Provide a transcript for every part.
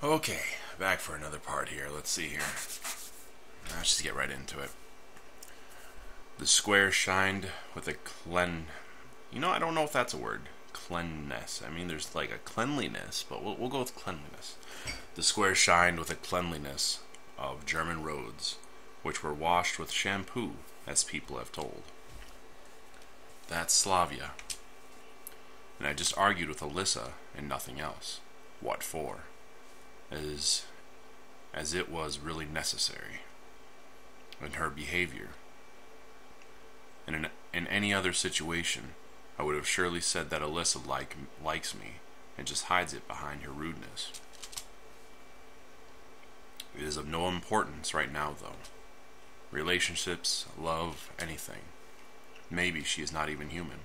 Okay, back for another part here. Let's see here. Let's just get right into it. The square shined with a I don't know if that's a word. Cleanliness. I mean, there's like a cleanliness, but we'll go with cleanliness. The square shined with a cleanliness of German roads, which were washed with shampoo, as people have told. That's Slavia. And I just argued with Alyssa and nothing else. What for? As it was really necessary. And her behavior. In any other situation, I would have surely said that Alyssa likes me and just hides it behind her rudeness. It is of no importance right now, though. Relationships, love, anything. Maybe she is not even human.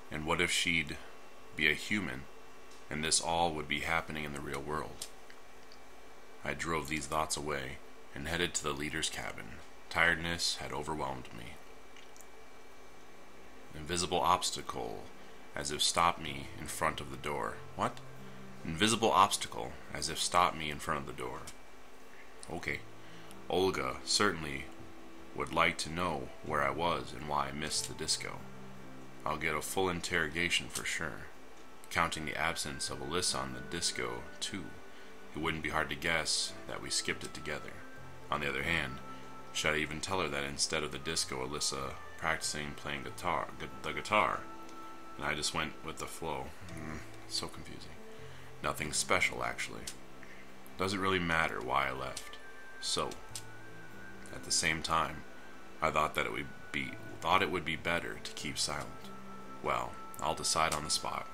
And what if she'd be a human, and this all would be happening in the real world? I drove these thoughts away and headed to the leader's cabin. Tiredness had overwhelmed me. Invisible obstacle, as if stopped me in front of the door. What? Invisible obstacle, as if stopped me in front of the door. Okay. Olga certainly would like to know where I was and why I missed the disco. I'll get a full interrogation for sure. Counting the absence of Alyssa on the disco, too, it wouldn't be hard to guess that we skipped it together. On the other hand, should I even tell her that instead of the disco, Alyssa practicing playing the guitar, and I just went with the flow? So confusing. Nothing special, actually. Doesn't really matter why I left. So, at the same time, I thought it would be better to keep silent. Well, I'll decide on the spot.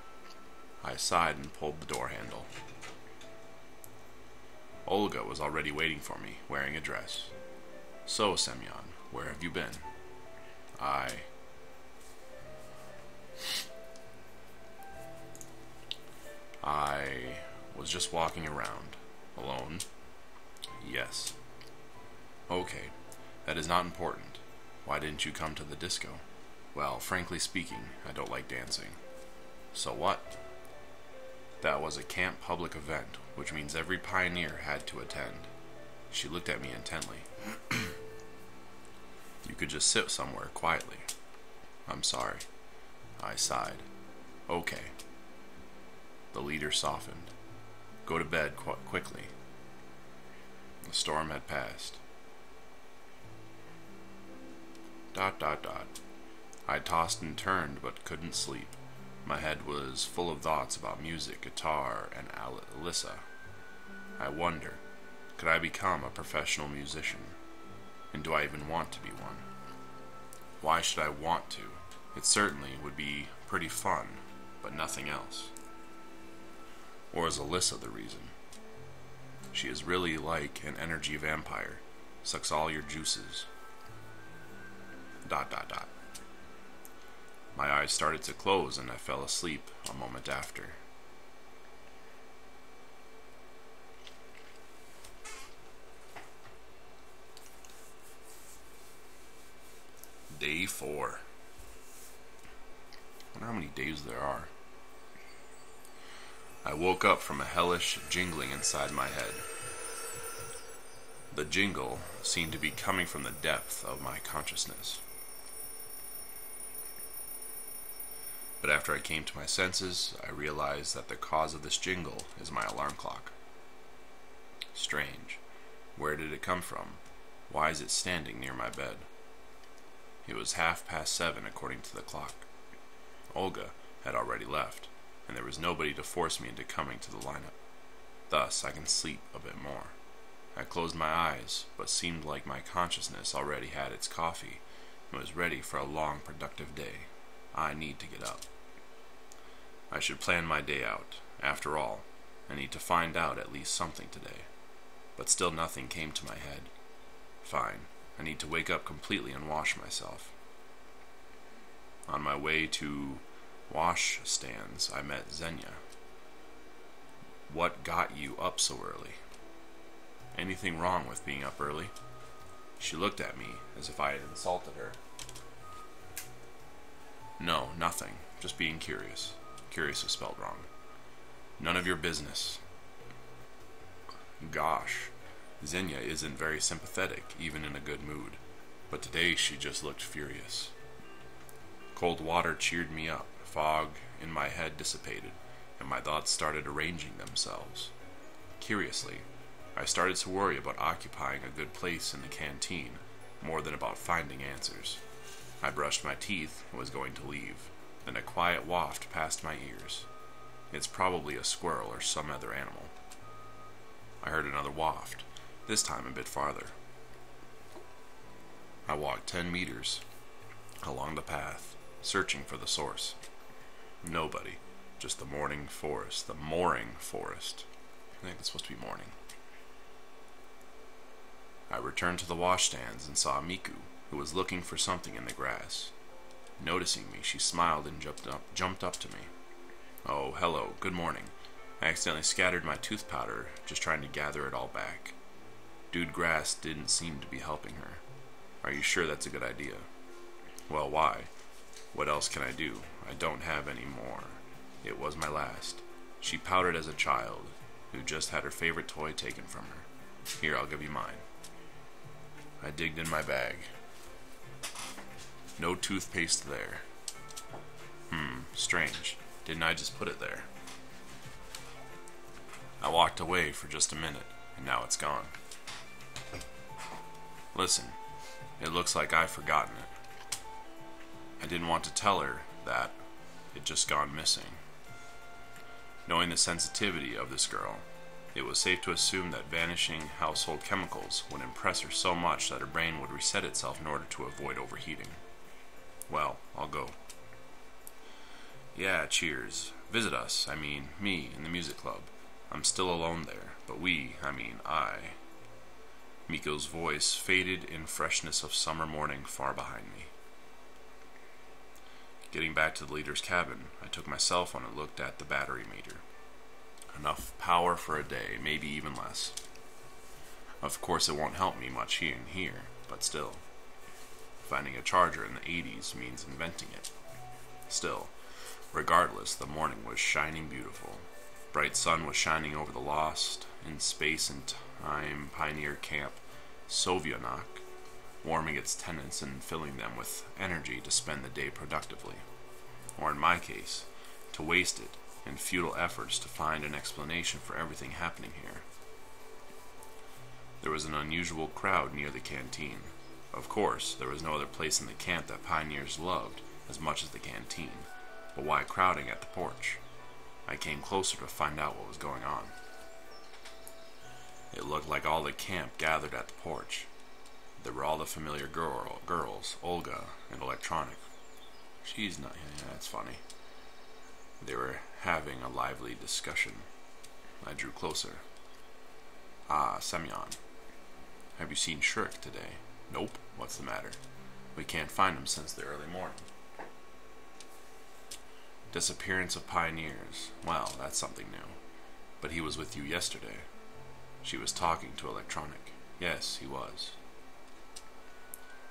I sighed and pulled the door handle. Olga was already waiting for me, wearing a dress. So, Semyon, where have you been? I was just walking around. Alone? Yes. Okay, that is not important. Why didn't you come to the disco? Well, frankly speaking, I don't like dancing. So what? That was a camp public event, which means every pioneer had to attend. She looked at me intently. You could just sit somewhere quietly. I'm sorry. I sighed. Okay. The leader softened. Go to bed quickly. The storm had passed. ... I tossed and turned but couldn't sleep. My head was full of thoughts about music, guitar, and Alyssa. I wonder, could I become a professional musician? And do I even want to be one? Why should I want to? It certainly would be pretty fun, but nothing else. Or is Alyssa the reason? She is really like an energy vampire, sucks all your juices. ... My eyes started to close and I fell asleep a moment after. Day 4. I wonder how many days there are. I woke up from a hellish jingling inside my head. The jingle seemed to be coming from the depth of my consciousness. But after I came to my senses, I realized that the cause of this jingle is my alarm clock. Strange. Where did it come from? Why is it standing near my bed? It was 7:30 according to the clock. Olga had already left, and there was nobody to force me into coming to the lineup. Thus, I can sleep a bit more. I closed my eyes, but seemed like my consciousness already had its coffee and was ready for a long, productive day. I need to get up. I should plan my day out. After all, I need to find out at least something today. But still nothing came to my head. Fine, I need to wake up completely and wash myself. On my way to wash stands, I met Xenia. What got you up so early? Anything wrong with being up early? She looked at me as if I had insulted her. No, nothing. Just being curious. Curious is spelled wrong. None of your business. Gosh, Xenia isn't very sympathetic, even in a good mood, but today she just looked furious. Cold water cheered me up, fog in my head dissipated, and my thoughts started arranging themselves. Curiously, I started to worry about occupying a good place in the canteen more than about finding answers. I brushed my teeth and was going to leave. Then a quiet waft passed my ears. It's probably a squirrel or some other animal. I heard another waft, this time a bit farther. I walked 10 meters along the path, searching for the source. Nobody, just the mooring forest. I think it's supposed to be morning. I returned to the washstands and saw Miku, who was looking for something in the grass. Noticing me, she smiled and jumped up to me. Oh, hello, good morning. I accidentally scattered my tooth powder, just trying to gather it all back. Dude grass didn't seem to be helping her. Are you sure that's a good idea? Well, why? What else can I do? I don't have any more. It was my last. She pouted as a child, who just had her favorite toy taken from her. Here, I'll give you mine. I digged in my bag. No toothpaste there. Strange. Didn't I just put it there? I walked away for just a minute, and now it's gone. Listen, it looks like I've forgotten it. I didn't want to tell her that it just gone missing. Knowing the sensitivity of this girl, it was safe to assume that vanishing household chemicals would impress her so much that her brain would reset itself in order to avoid overheating. Well, I'll go. Yeah, cheers. Visit us, me, in the music club. I'm still alone there, but I. Miko's voice faded in freshness of summer morning far behind me. Getting back to the leader's cabin, I took my cell phone and looked at the battery meter. Enough power for a day, maybe even less. Of course it won't help me much here, but still. Finding a charger in the 80s means inventing it. Still, regardless, the morning was shining beautiful. Bright sun was shining over the lost, in space and time, pioneer camp, Sovyanak, warming its tenants and filling them with energy to spend the day productively. Or in my case, to waste it in futile efforts to find an explanation for everything happening here. There was an unusual crowd near the canteen. Of course, there was no other place in the camp that pioneers loved as much as the canteen, but why crowding at the porch? I came closer to find out what was going on. It looked like all the camp gathered at the porch. There were all the familiar girls, Olga and Electronic. She's not, that's funny. They were having a lively discussion. I drew closer. Ah, Semyon. Have you seen Shurik today? Nope. What's the matter? We can't find him since the early morning. Disappearance of pioneers. Well, that's something new. But he was with you yesterday. She was talking to Electronic. Yes, he was.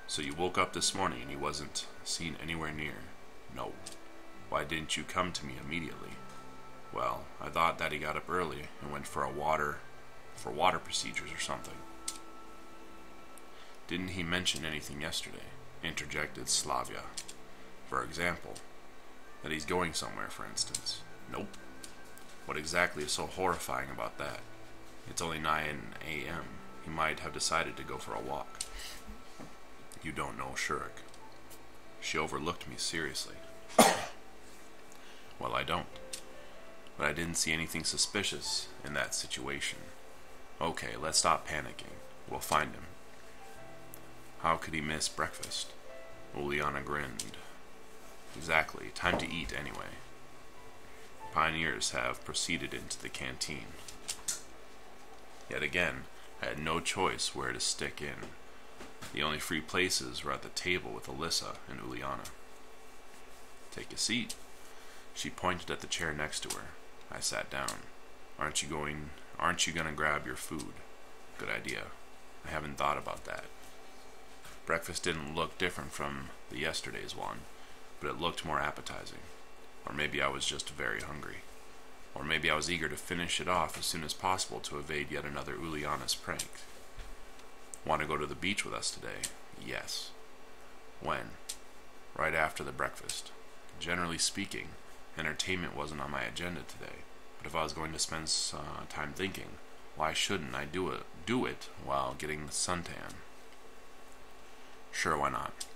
So you woke up this morning and he wasn't seen anywhere near? No. Why didn't you come to me immediately? Well, I thought that he got up early and went for water procedures or something. Didn't he mention anything yesterday? Interjected Slavia. For example, that he's going somewhere, for instance. Nope. What exactly is so horrifying about that? It's only 9 a.m. He might have decided to go for a walk. You don't know Shurik. She overlooked me seriously. Well, I don't. But I didn't see anything suspicious in that situation. Okay, let's stop panicking. We'll find him. How could he miss breakfast? Uliana grinned. Exactly. Time to eat anyway. Pioneers have proceeded into the canteen. Yet again, I had no choice where to stick in. The only free places were at the table with Alyssa and Uliana. Take a seat. She pointed at the chair next to her. I sat down. Aren't you gonna grab your food? Good idea. I haven't thought about that. Breakfast didn't look different from the yesterday's one, but it looked more appetizing. Or maybe I was just very hungry. Or maybe I was eager to finish it off as soon as possible to evade yet another Uliana's prank. Want to go to the beach with us today? Yes. When? Right after the breakfast. Generally speaking, entertainment wasn't on my agenda today, but if I was going to spend time thinking, why shouldn't I do it while getting the suntan? Sure, why not?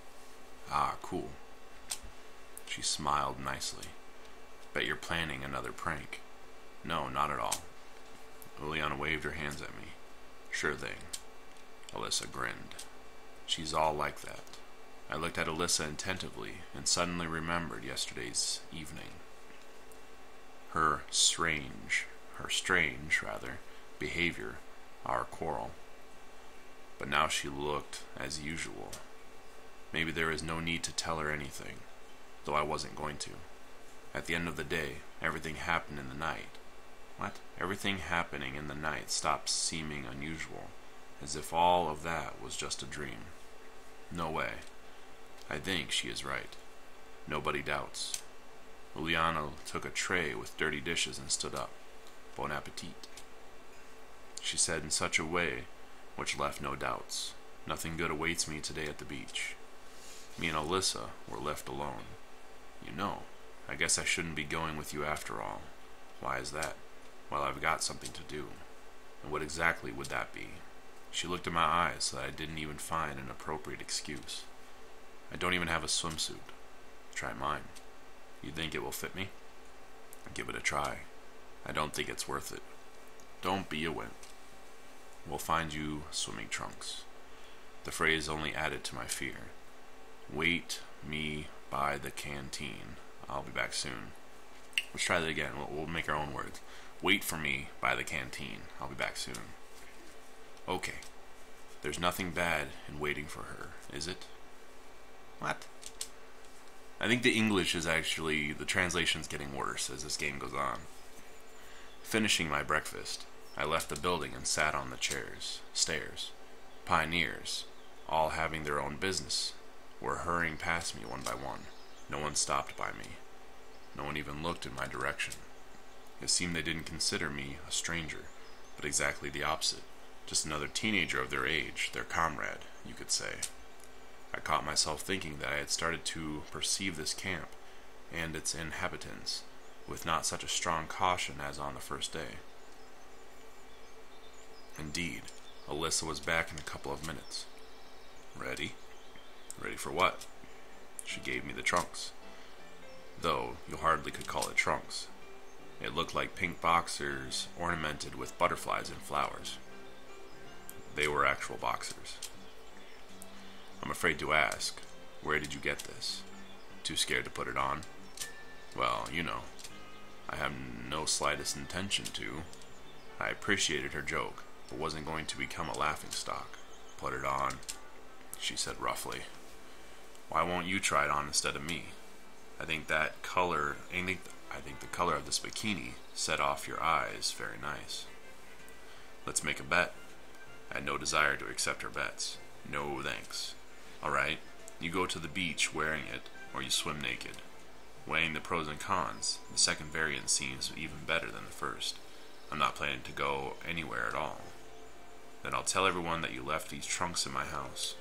Ah, cool. She smiled nicely. Bet you're planning another prank. No, not at all. Uliana waved her hands at me. Sure thing. Alyssa grinned. She's all like that. I looked at Alyssa attentively and suddenly remembered yesterday's evening. Her strange behavior, our quarrel. But now she looked as usual. Maybe there is no need to tell her anything, though I wasn't going to. At the end of the day, everything happened in the night. What? Everything happening in the night stopped seeming unusual, as if all of that was just a dream. No way. I think she is right. Nobody doubts. Uliana took a tray with dirty dishes and stood up. Bon appetit, she said in such a way which left no doubts. Nothing good awaits me today at the beach. Me and Alyssa were left alone. You know, I guess I shouldn't be going with you after all. Why is that? Well, I've got something to do. And what exactly would that be? She looked in my eyes so that I didn't even find an appropriate excuse. I don't even have a swimsuit. Try mine. You think it will fit me? Give it a try. I don't think it's worth it. Don't be a wimp. We'll find you swimming trunks. The phrase only added to my fear. Wait me by the canteen. I'll be back soon. Let's try that again. We'll make our own words. Wait for me by the canteen. I'll be back soon. Okay. There's nothing bad in waiting for her, is it? What? I think the English is actually, the translation's getting worse as this game goes on. Finishing my breakfast, I left the building and sat on the stairs. Pioneers, all having their own business, were hurrying past me one by one. No one stopped by me. No one even looked in my direction. It seemed they didn't consider me a stranger, but exactly the opposite. Just another teenager of their age, their comrade, you could say. I caught myself thinking that I had started to perceive this camp and its inhabitants with not such a strong caution as on the first day. Indeed, Alyssa was back in a couple of minutes. Ready? Ready for what? She gave me the trunks. Though you hardly could call it trunks. It looked like pink boxers ornamented with butterflies and flowers. They were actual boxers. I'm afraid to ask, where did you get this? Too scared to put it on? Well, you know, I have no slightest intention to. I appreciated her joke, but wasn't going to become a laughingstock. Put it on, she said roughly. Why won't you try it on instead of me? I think the color of this bikini set off your eyes very nice. Let's make a bet. I had no desire to accept her bets. No thanks. Alright, you go to the beach wearing it, or you swim naked. Weighing the pros and cons, the second variant seems even better than the first. I'm not planning to go anywhere at all. Then I'll tell everyone that you left these trunks in my house.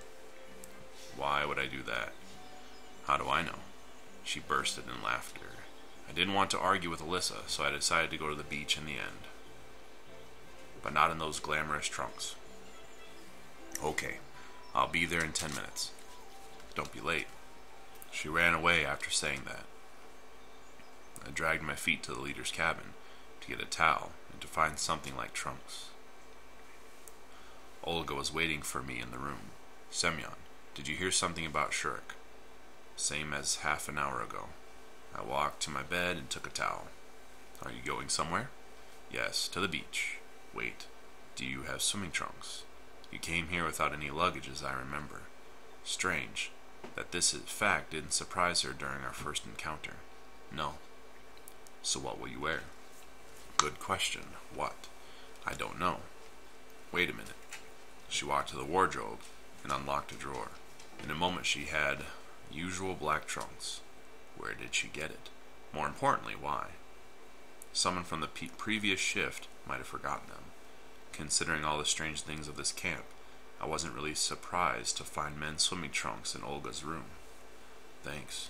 Why would I do that? How do I know? She bursted in laughter. I didn't want to argue with Alyssa, so I decided to go to the beach in the end. But not in those glamorous trunks. Okay, I'll be there in 10 minutes. Don't be late. She ran away after saying that. I dragged my feet to the leader's cabin to get a towel and to find something like trunks. Olga was waiting for me in the room. Semyon, did you hear something about Shurik? Same as half an hour ago. I walked to my bed and took a towel. Are you going somewhere? Yes, to the beach. Wait, do you have swimming trunks? You came here without any luggage, as I remember. Strange that this fact didn't surprise her during our first encounter. No. So what will you wear? Good question. What? I don't know. Wait a minute. She walked to the wardrobe and unlocked a drawer. In a moment she had usual black trunks. Where did she get it? More importantly, why? Someone from the previous shift might have forgotten them. Considering all the strange things of this camp, I wasn't really surprised to find men's swimming trunks in Olga's room. Thanks.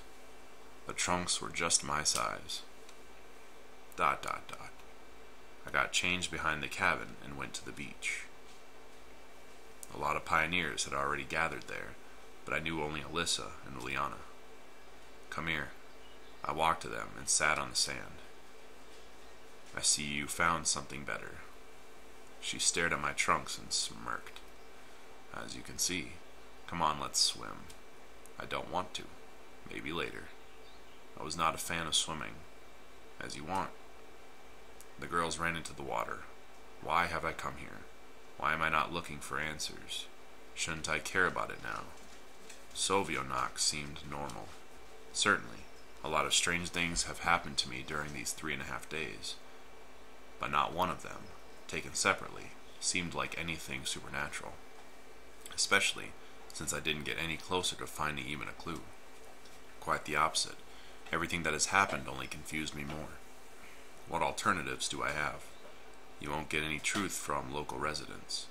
The trunks were just my size. ... I got changed behind the cabin and went to the beach. A lot of pioneers had already gathered there, but I knew only Alyssa and Liana. Come here. I walked to them and sat on the sand. I see you found something better. She stared at my trunks and smirked. As you can see. Come on, let's swim. I don't want to. Maybe later. I was not a fan of swimming. As you want. The girls ran into the water. Why have I come here? Why am I not looking for answers? Shouldn't I care about it now? Sovionak seemed normal. Certainly, a lot of strange things have happened to me during these 3.5 days. But not one of them, taken separately, seemed like anything supernatural. Especially since I didn't get any closer to finding even a clue. Quite the opposite. Everything that has happened only confused me more. What alternatives do I have? You won't get any truth from local residents,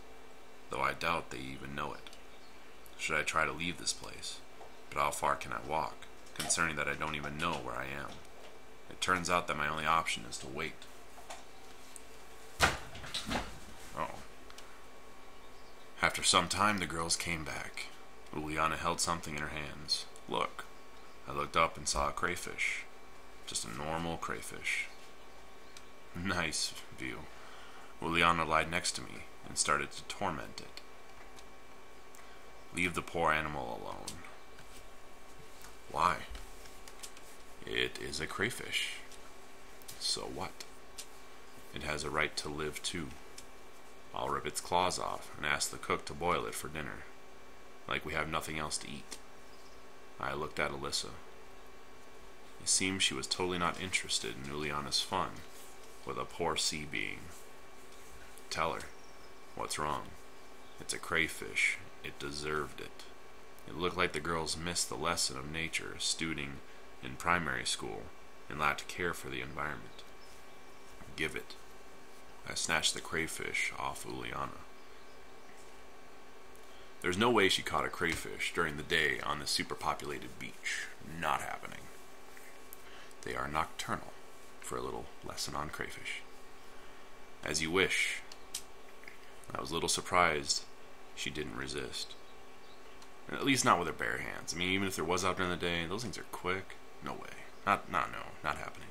though I doubt they even know it. Should I try to leave this place? But how far can I walk, concerning that I don't even know where I am? It turns out that my only option is to wait. Oh. After some time, the girls came back. Uliana held something in her hands. Look. I looked up and saw a crayfish. Just a normal crayfish. Nice view. Uliana lied next to me and started to torment it. Leave the poor animal alone. Why? It is a crayfish. So what? It has a right to live too. I'll rip its claws off and ask the cook to boil it for dinner. Like we have nothing else to eat. I looked at Alyssa. It seemed she was totally not interested in Uliana's fun with a poor sea being. Tell her. What's wrong? It's a crayfish. It deserved it. It looked like the girls missed the lesson of nature studing in primary school and lacked care for the environment. Give it. I snatched the crayfish off Uliana. There's no way she caught a crayfish during the day on the superpopulated beach. Not happening. They are nocturnal. For a little lesson on crayfish. As you wish. I was a little surprised she didn't resist. At least not with her bare hands. I mean, even if there was out during the day, those things are quick. No way. Not happening.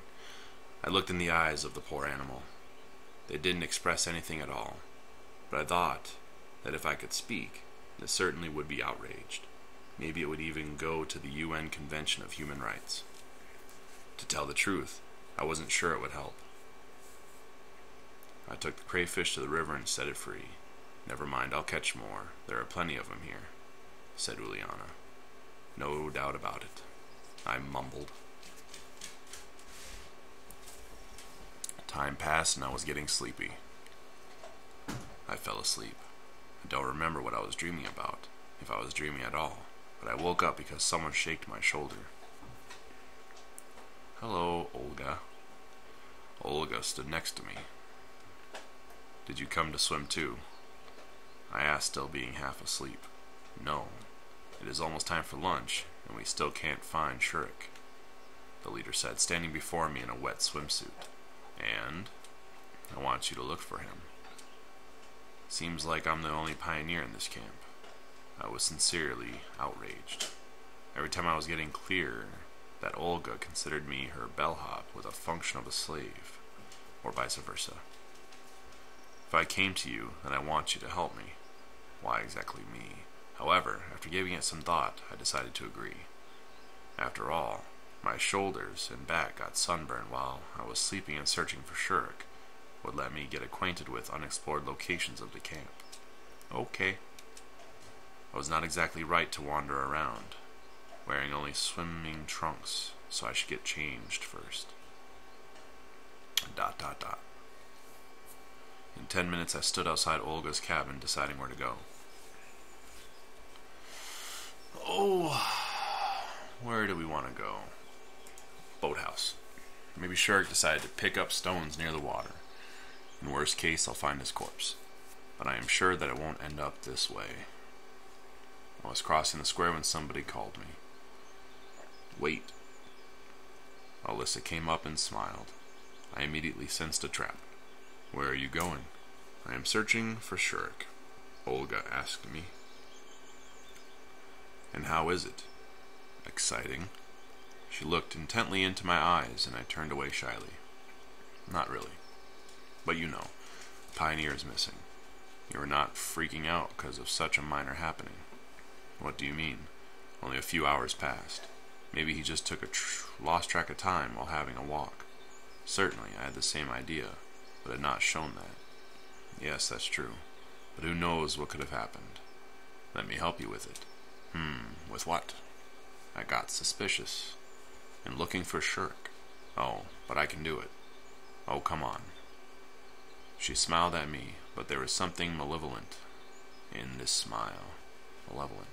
I looked in the eyes of the poor animal. They didn't express anything at all. But I thought that if I could speak, it certainly would be outraged. Maybe it would even go to the UN Convention of Human Rights. To tell the truth, I wasn't sure it would help. I took the crayfish to the river and set it free. Never mind, I'll catch more. There are plenty of them here, said Uliana. No doubt about it, I mumbled. Time passed and I was getting sleepy. I fell asleep. I don't remember what I was dreaming about, if I was dreaming at all, but I woke up because someone shaked my shoulder. Hello, Olga. Olga stood next to me. Did you come to swim too? I asked, still being half asleep. No. It is almost time for lunch, and we still can't find Shurik, the leader said, standing before me in a wet swimsuit. And I want you to look for him. Seems like I'm the only pioneer in this camp. I was sincerely outraged. Every time I was getting clearer that Olga considered me her bellhop with a function of a slave, or vice versa. If I came to you, then I want you to help me. Why exactly me? However, after giving it some thought, I decided to agree. After all, my shoulders and back got sunburned while I was sleeping and searching for Shurik would let me get acquainted with unexplored locations of the camp. Okay. I was not exactly right to wander around, wearing only swimming trunks, so I should get changed first. ... In 10 minutes I stood outside Olga's cabin deciding where to go. Oh, where do we want to go? Boathouse. Maybe Shurik decided to pick up stones near the water. In worst case, I'll find his corpse. But I am sure that it won't end up this way. I was crossing the square when somebody called me. Wait. Alyssa came up and smiled. I immediately sensed a trap. Where are you going? I am searching for Shurik, Olga asked me. And how is it? Exciting. She looked intently into my eyes, and I turned away shyly. Not really. But you know, Pioneer is missing. You are not freaking out because of such a minor happening. What do you mean? Only a few hours passed. Maybe he just took lost track of time while having a walk. Certainly, I had the same idea, but had not shown that. Yes, that's true. But who knows what could have happened? Let me help you with it. With what? I got suspicious. In looking for Shurik. Oh, but I can do it. Oh, come on. She smiled at me, but there was something malevolent in this smile. Malevolent.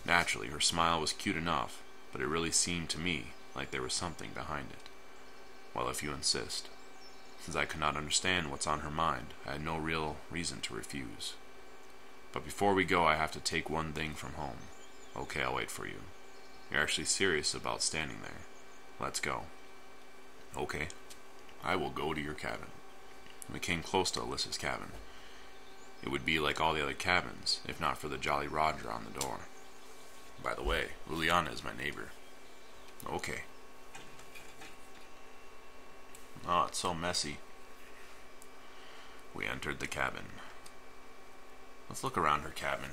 Naturally, her smile was cute enough, but it really seemed to me like there was something behind it. Well, if you insist. Since I could not understand what's on her mind, I had no real reason to refuse. But before we go, I have to take one thing from home. Okay, I'll wait for you. You're actually serious about standing there. Let's go. Okay. I will go to your cabin. We came close to Alyssa's cabin. It would be like all the other cabins, if not for the Jolly Roger on the door. By the way, Liliana is my neighbor. Okay. Oh, it's so messy. We entered the cabin. Let's look around her cabin.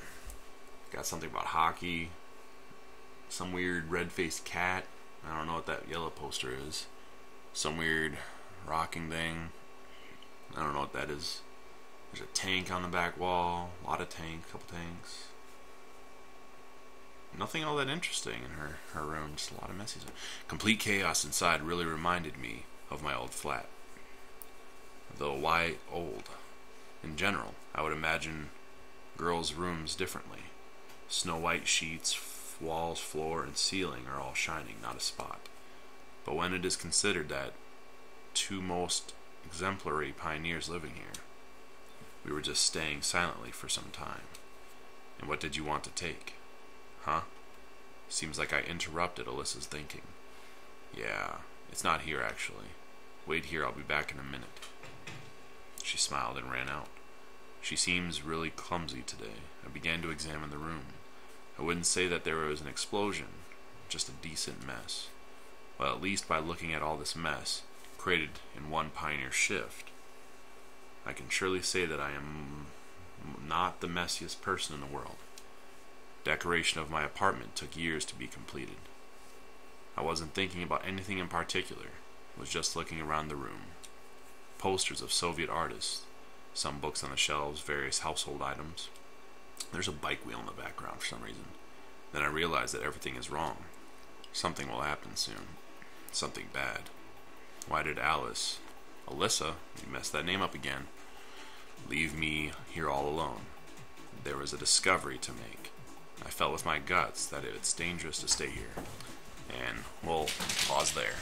Got something about hockey. Some weird red-faced cat. I don't know what that yellow poster is. Some weird rocking thing. I don't know what that is. There's a tank on the back wall. A lot of tanks. Couple tanks. Nothing all that interesting in her room. Just a lot of messy stuff. Complete chaos inside really reminded me of my old flat. Though why old? In general, I would imagine girls' rooms differently. Snow white sheets, walls, floor, and ceiling are all shining, not a spot. But when it is considered that two most exemplary pioneers living here, we were just staying silently for some time. And what did you want to take? Huh? Seems like I interrupted Alyssa's thinking. Yeah, it's not here actually. Wait here, I'll be back in a minute. She smiled and ran out. She seems really clumsy today. I began to examine the room. I wouldn't say that there was an explosion, just a decent mess. Well, at least by looking at all this mess, created in one pioneer shift, I can surely say that I am not the messiest person in the world. Decoration of my apartment took years to be completed. I wasn't thinking about anything in particular. I was just looking around the room. Posters of Soviet artists, some books on the shelves, various household items. There's a bike wheel in the background for some reason. Then I realized that everything is wrong. Something will happen soon. Something bad. Why did Alyssa, you messed that name up again, leave me here all alone? There was a discovery to make. I felt with my guts that it's dangerous to stay here. And we'll pause there.